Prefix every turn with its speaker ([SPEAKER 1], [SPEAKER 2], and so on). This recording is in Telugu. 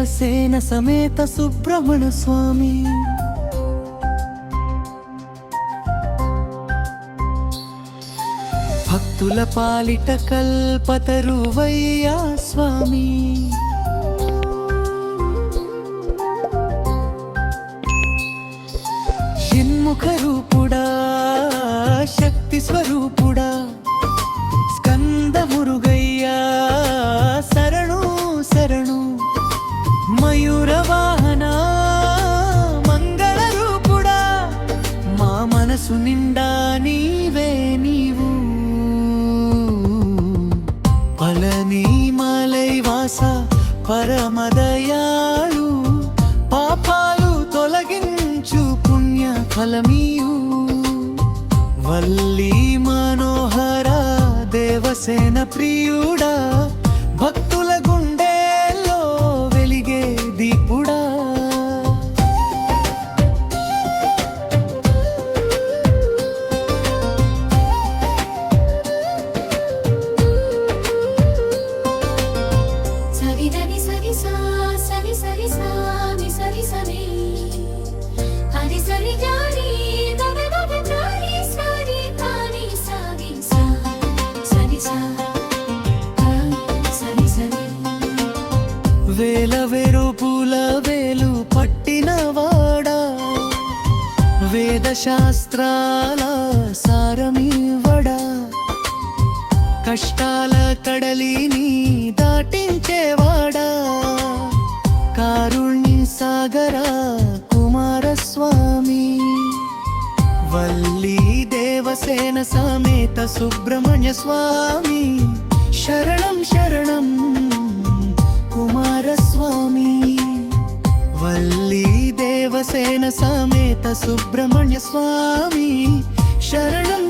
[SPEAKER 1] దేవసేన సమేత సుబ్రహ్మణ్య స్వామి. భక్తుల పాలిట కల్పతరువయ్యా స్వామి. షణ్ముఖ రూపుడా శక్తి స్వరూపుడా స్కంద మురుగయ్యా శరణు శరణు. మయూర వాహన మంగళ రూపుడా మా మనసు నిండా నీవే నీవు. పళని మలై వాస పరమదయాళు పాపాలు తొలగించు పుణ్య ఫలమీయు. వల్లి మనోహర దేవసేన ప్రియుడా భక్తుల గుండెల్లో వెలిగే దీపుడా. వేల వెరుపుల వేలు పట్టినవాడా వేద శాస్త్రాల సారమివడా. కష్టాల కడలిని దాటించేవాడా కారుణ్య సాగర కుమారస్వామి. వల్లి దేవసేన సమేత సుబ్రహ్మణ్య స్వామి శరణం శరణం కుమారస్వామి. వల్లి దేవసేన సమేత సుబ్రహ్మణ్య స్వామి శరణం